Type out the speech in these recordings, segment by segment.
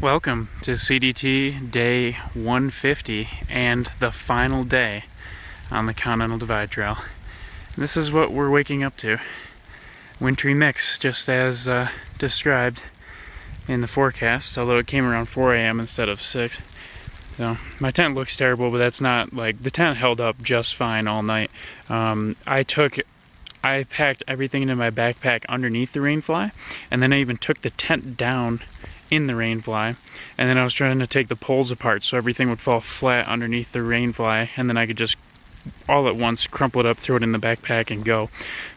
Welcome to CDT day 150 and the final day on the Continental Divide Trail. This is what we're waking up to. Wintry mix, just as described in the forecast, although it came around 4 a.m. instead of 6. So my tent looks terrible, but that's not like, the tent held up just fine all night. I packed everything into my backpack underneath the rainfly, and then I even took the tent down in the rainfly, and then I was trying to take the poles apart so everything would fall flat underneath the rainfly, and then I could just all at once crumple it up, throw it in the backpack, and go.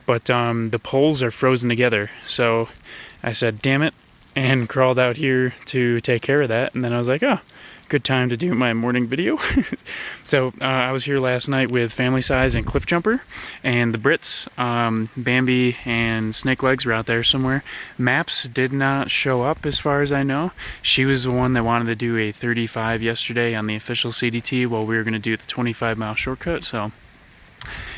But the poles are frozen together, so I said, damn it, and crawled out here to take care of that. And then I was like, oh, good time to do my morning video. So I was here last night with Family Size and Cliff Jumper and the Brits. Bambi and Snake Legs were out there somewhere. Maps did not show up as far as I know. She was the one that wanted to do a 35 yesterday on the official CDT while we were going to do the 25-mile shortcut. So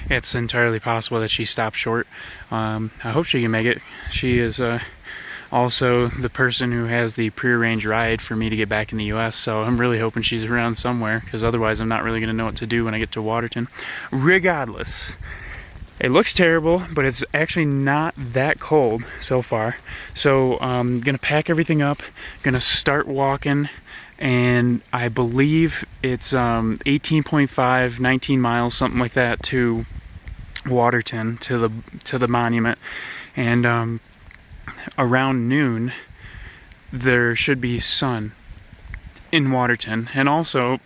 it's entirely possible that she stopped short. I hope she can make it. She is also the person who has the prearranged ride for me to get back in the US, so I'm really hoping she's around somewhere, because otherwise I'm not really going to know what to do when I get to Waterton. Regardless, it looks terrible, but it's actually not that cold so far. So I'm going to pack everything up, going to start walking, and I believe it's 18.5, 19 miles, something like that, to Waterton, to the monument. And around noon there should be sun in Waterton, and also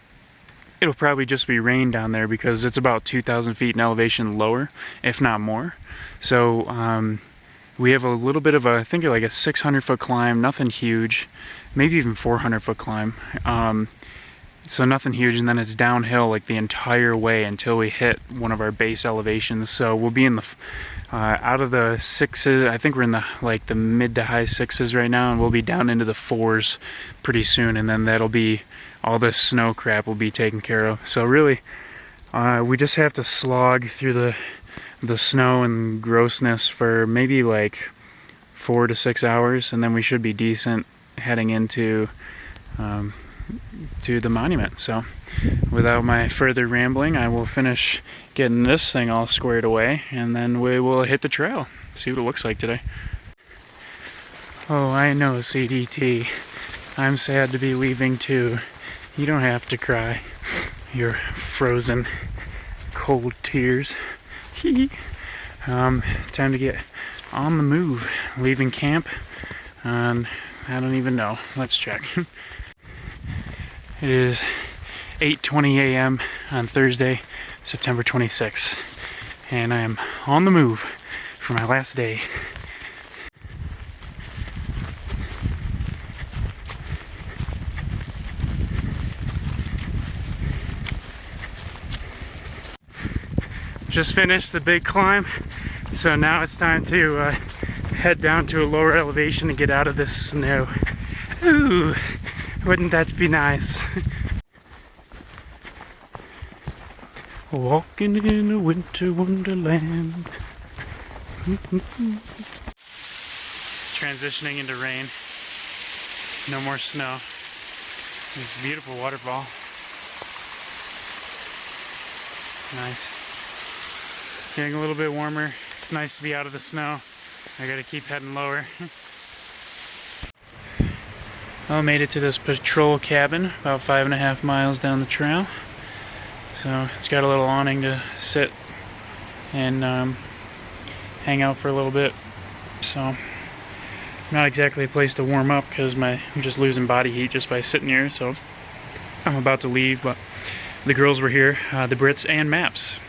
it'll probably just be rain down there because it's about 2,000 feet in elevation lower, if not more. So we have a little bit of a, I think like a 600-foot climb, nothing huge, maybe even 400-foot climb, so nothing huge, and then it's downhill like the entire way until we hit one of our base elevations. So we'll be in the out of the 6s, I think we're in the mid to high 6s right now, and we'll be down into the 4s pretty soon, and then that'll be, all this snow crap will be taken care of. So really, we just have to slog through the snow and grossness for maybe like 4 to 6 hours, and then we should be decent heading into to the monument. So without my further rambling, I will finish getting this thing all squared away, and then we will hit the trail, see what it looks like today. Oh, I know, CDT. I'm sad to be leaving too. You don't have to cry your frozen cold tears. Time to get on the move, leaving camp, and I don't even know. Let's check. It is 8:20 a.m. on Thursday, September 26th, and I am on the move for my last day. Just finished the big climb, so now it's time to head down to a lower elevation and get out of this snow. Ooh, wouldn't that be nice? Walking in a winter wonderland. Transitioning into rain. No more snow. This beautiful waterfall. Nice. Getting a little bit warmer. It's nice to be out of the snow. I gotta keep heading lower. I made it to this patrol cabin about 5.5 miles down the trail. So it's got a little awning to sit and hang out for a little bit. So not exactly a place to warm up because I'm just losing body heat just by sitting here. So I'm about to leave, but the girls were here, the Brits and Maps.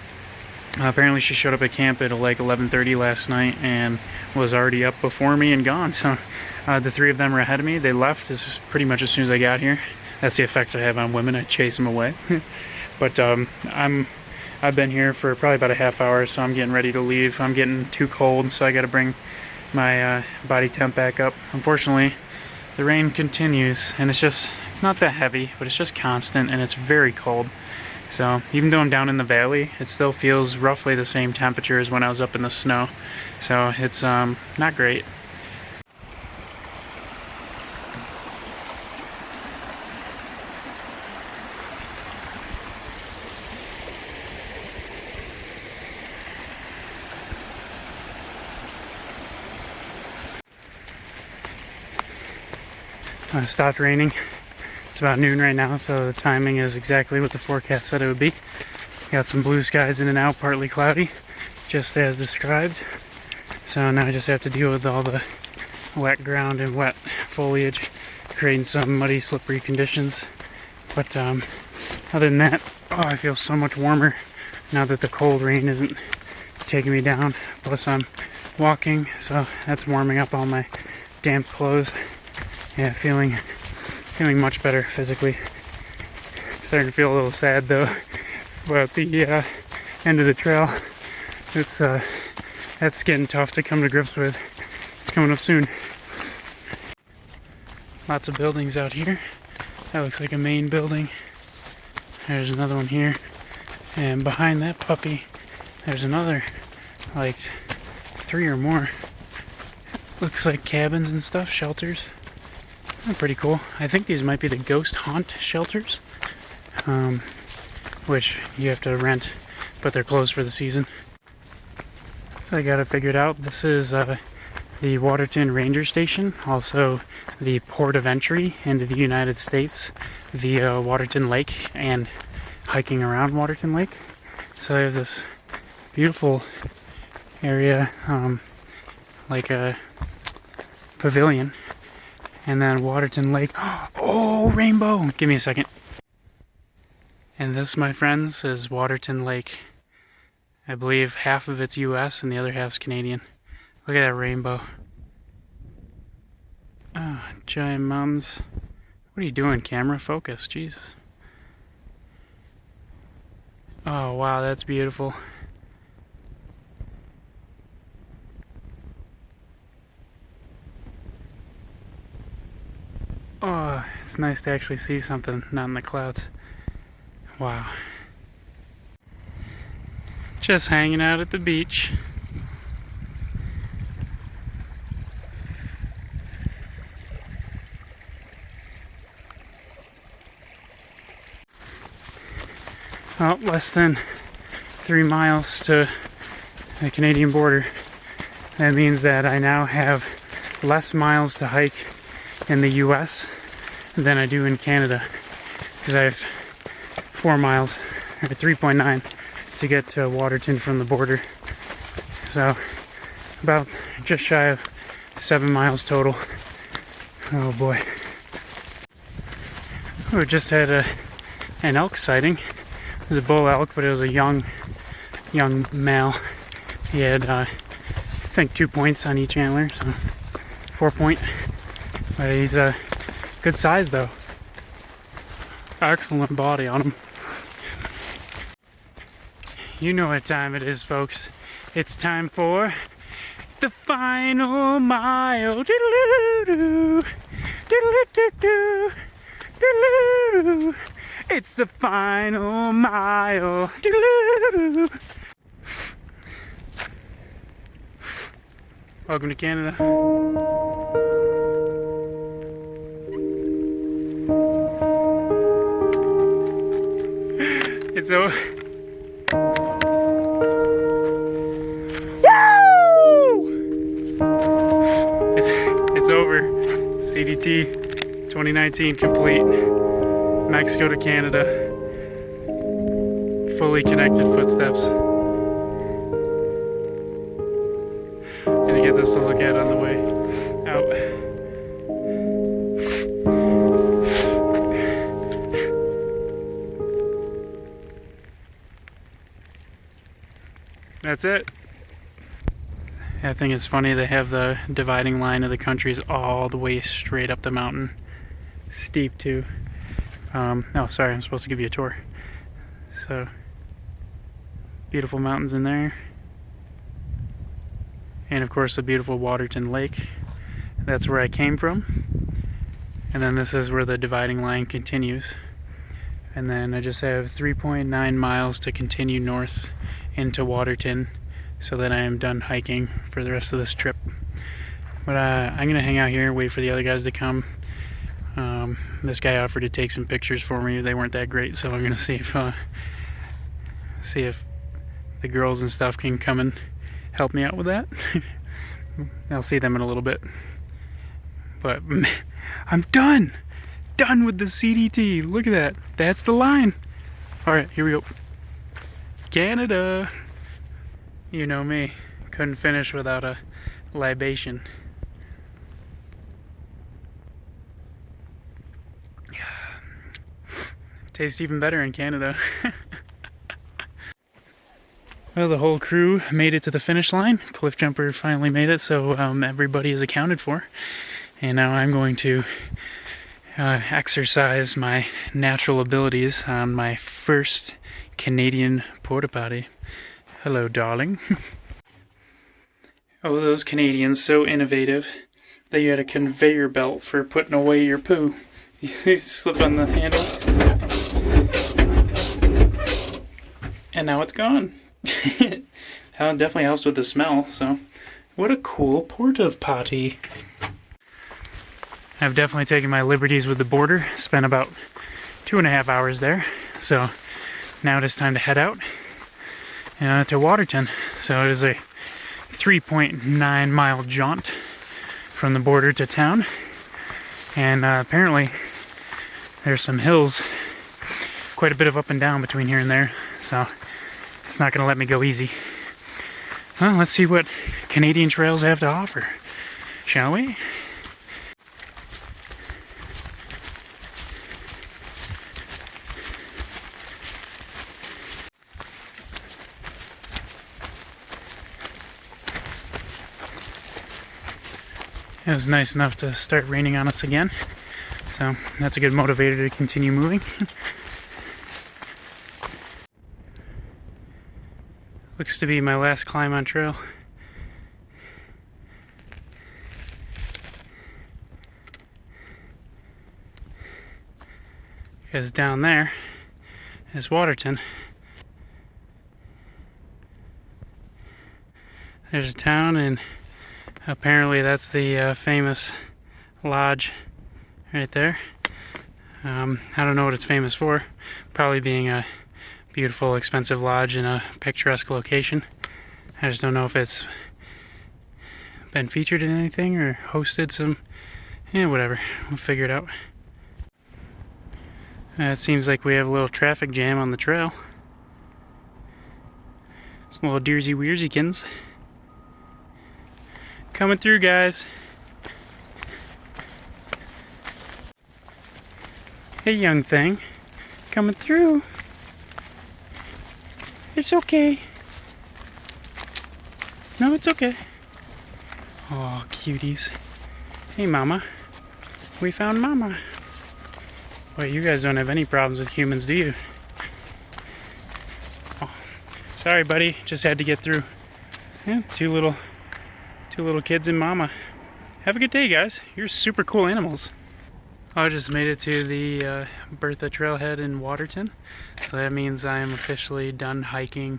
Apparently she showed up at camp at like 11:30 last night and was already up before me and gone. So the three of them are ahead of me. They left pretty much as soon as I got here. That's the effect I have on women. I chase them away. But I've been here for probably about a half hour, so I'm getting ready to leave. I'm getting too cold, so I got to bring my body temp back up. Unfortunately, the rain continues, and it's not that heavy, but it's just constant, and it's very cold. So even though I'm down in the valley, it still feels roughly the same temperature as when I was up in the snow. So it's not great. stopped raining. It's about noon right now, so the timing is exactly what the forecast said it would be. Got some blue skies in and out, partly cloudy, just as described. So now I just have to deal with all the wet ground and wet foliage, creating some muddy, slippery conditions. But other than that, I feel so much warmer now that the cold rain isn't taking me down. Plus I'm walking, so that's warming up all my damp clothes. Yeah, feeling much better physically. Starting to feel a little sad though about the end of the trail. That's getting tough to come to grips with. It's coming up soon. Lots of buildings out here. That looks like a main building. There's another one here. And behind that puppy, there's another, like 3 or more. Looks like cabins and stuff, shelters. They're pretty cool. I think these might be the ghost haunt shelters, which you have to rent, but they're closed for the season. So I got it figured out. This is the Waterton Ranger Station, also the port of entry into the United States via Waterton Lake and hiking around Waterton Lake. So I have this beautiful area, like a pavilion, and then Waterton Lake. Oh, rainbow! Give me a second. And this, my friends, is Waterton Lake. I believe half of it's US and the other half's Canadian. Look at that rainbow. Oh, giant mountains. What are you doing, camera? Focus, Jesus. Oh, wow, that's beautiful. Oh, it's nice to actually see something, not in the clouds. Wow. Just hanging out at the beach. Oh, less than 3 miles to the Canadian border. That means that I now have less miles to hike in the US than I do in Canada, because I have 4 miles, or 3.9, to get to Waterton from the border. So about just shy of 7 miles total. Oh boy. We just had an elk sighting. It was a bull elk, but it was a young male. He had I think 2 points on each antler, so 4 point. But he's a good size though. Excellent body on him. You know what time it is, folks. It's time for the final mile. Doodle-doo-doo. Doodle-doo-doo. Doodle-doo. It's the final mile. Doodle-doo. Welcome to Canada. It's over. It's over. CDT 2019 complete. Mexico to Canada. Fully connected footsteps. And to get this to look at on the way out. That's it. I think it's funny they have the dividing line of the countries all the way straight up the mountain. Steep too. Oh, sorry, I'm supposed to give you a tour. So, beautiful mountains in there. And of course the beautiful Waterton Lake. That's where I came from. And then this is where the dividing line continues. And then I just have 3.9 miles to continue north into Waterton, so that I am done hiking for the rest of this trip. But I'm gonna hang out here and wait for the other guys to come. This guy offered to take some pictures for me. They weren't that great, so I'm gonna see if the girls and stuff can come and help me out with that. I'll see them in a little bit. But I'm done with the CDT. Look at that. That's the line. All right, here we go. Canada. You know me, couldn't finish without a libation. Tastes even better in Canada. Well, the whole crew made it to the finish line. Cliff Jumper finally made it, so everybody is accounted for. And now I'm going to exercise my natural abilities on my first Canadian porta potty. Hello, darling. Oh, those Canadians, so innovative. They had a conveyor belt for putting away your poo. You slip on the handle, and now it's gone. It definitely helps with the smell, so what a cool porta potty. I've definitely taken my liberties with the border. Spent about 2.5 hours there, so now it is time to head out to Waterton. So it is a 3.9 mile jaunt from the border to town, and apparently there's some hills, quite a bit of up and down between here and there, so it's not going to let me go easy. Well, let's see what Canadian trails have to offer, shall we? It was nice enough to start raining on us again, so that's a good motivator to continue moving. Looks to be my last climb on trail. Because down there is Waterton. There's a town, and apparently that's the famous lodge right there. I don't know what it's famous for. Probably being a beautiful, expensive lodge in a picturesque location. I just don't know if it's been featured in anything or hosted some... whatever. We'll figure it out. It seems like we have a little traffic jam on the trail. Some little deersy weirsikins. Coming through, guys. Hey, young thing. Coming through. It's okay. No, it's okay. Oh, cuties. Hey, Mama. We found Mama. Wait, you guys don't have any problems with humans, do you? Oh, sorry, buddy. Just had to get through. Yeah, two little kids and Mama. Have a good day, guys. You're super cool animals. I just made it to the Bertha Trailhead in Waterton, so that means I am officially done hiking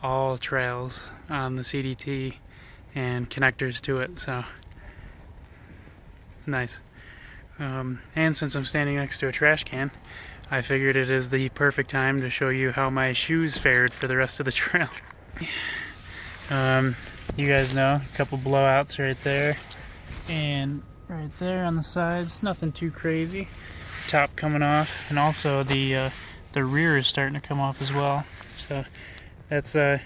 all trails on the CDT and connectors to it, so nice. And since I'm standing next to a trash can, I figured it is the perfect time to show you how my shoes fared for the rest of the trail. You guys know, a couple blowouts right there, and right there on the sides, nothing too crazy. Top coming off, and also the rear is starting to come off as well. So that's how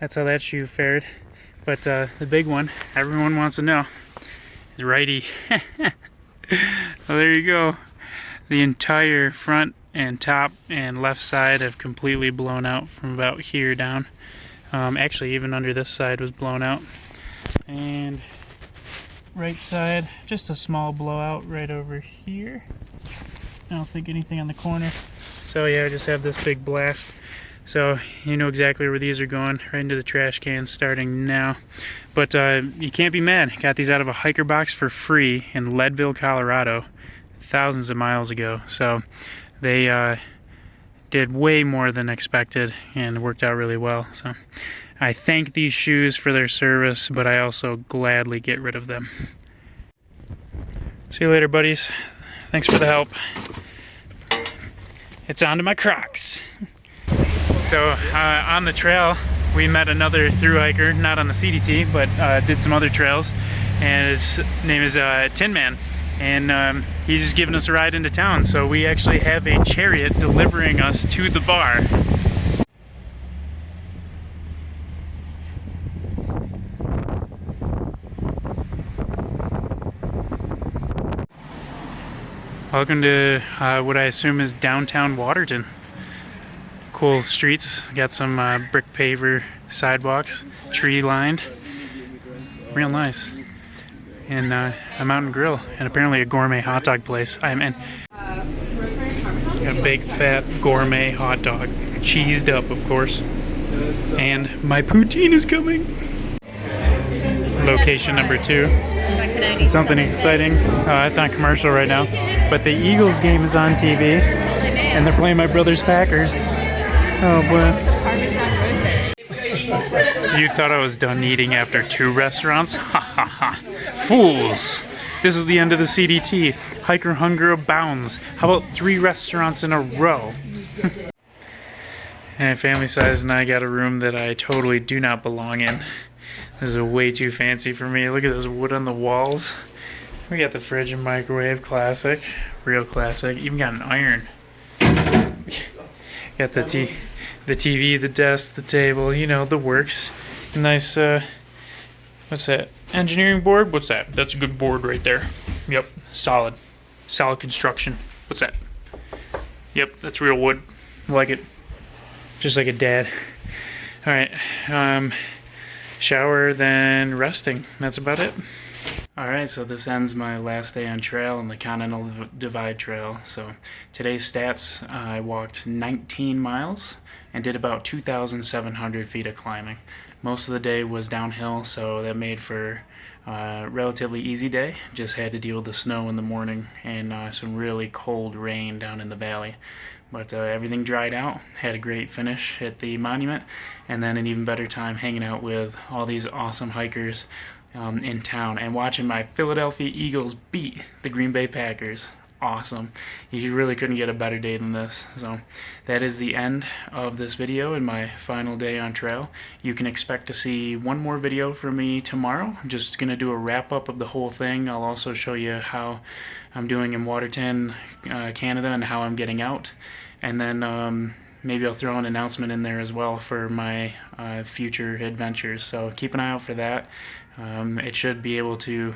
that shoe fared. But the big one, everyone wants to know, is righty. Well, there you go. The entire front and top and left side have completely blown out from about here down. Actually, even under this side was blown out. And right side, just a small blowout right over here. I don't think anything on the corner. So yeah, I just have this big blast. So you know exactly where these are going, right into the trash can starting now. But you can't be mad. Got these out of a hiker box for free in Leadville, Colorado, thousands of miles ago. So they did way more than expected and worked out really well. So I thank these shoes for their service, but I also gladly get rid of them. See you later, buddies. Thanks for the help. It's on to my Crocs. So on the trail, we met another thru hiker, not on the CDT, but did some other trails. and his name is Tin Man, and he's just giving us a ride into town. So we actually have a chariot delivering us to the bar. Welcome to what I assume is downtown Waterton. Cool streets, got some brick paver sidewalks, tree lined, real nice. And a mountain grill, and apparently a gourmet hot dog place. I'm in. Got a big fat gourmet hot dog, cheesed up of course. And my poutine is coming. Location number 2. Something exciting. It's on commercial right now, but the Eagles game is on TV, and they're playing my brother's Packers. Oh boy. You thought I was done eating after 2 restaurants? Ha ha ha. Fools! This is the end of the CDT. Hiker hunger abounds. How about 3 restaurants in a row? And family size, and I got a room that I totally do not belong in. This is way too fancy for me. Look at this wood on the walls. We got the fridge and microwave, classic, real classic. Even got an iron. Got the TV, the desk, the table, you know, the works. Nice, what's that? Engineering board? What's that? That's a good board right there. Yep, solid. Solid construction. What's that? Yep, that's real wood. I like it. Just like a dad. Alright, shower, then resting. That's about it. Alright, so this ends my last day on trail on the Continental Divide Trail. So today's stats, I walked 19 miles and did about 2,700 feet of climbing. Most of the day was downhill, so that made for a relatively easy day. Just had to deal with the snow in the morning and some really cold rain down in the valley. But everything dried out, had a great finish at the monument, and then an even better time hanging out with all these awesome hikers in town and watching my Philadelphia Eagles beat the Green Bay Packers. Awesome. You really couldn't get a better day than this. So that is the end of this video and my final day on trail. You can expect to see one more video from me tomorrow. I'm just going to do a wrap up of the whole thing. I'll also show you how I'm doing in Waterton, Canada, and how I'm getting out. And then maybe I'll throw an announcement in there as well for my future adventures. So keep an eye out for that. It should be able to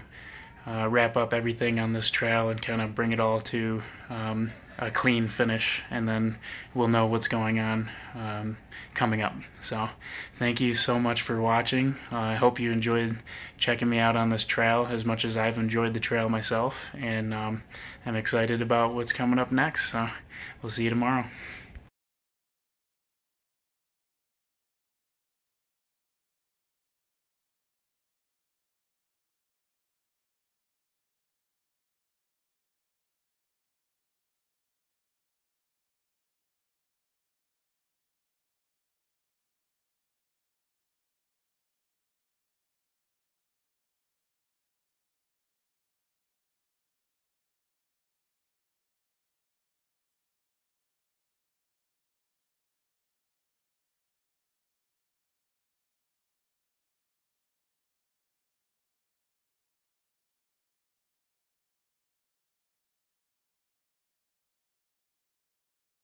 wrap up everything on this trail and kind of bring it all to a clean finish, and then we'll know what's going on coming up. So thank you so much for watching. I hope you enjoyed checking me out on this trail as much as I've enjoyed the trail myself, and I'm excited about what's coming up next. So we'll see you tomorrow.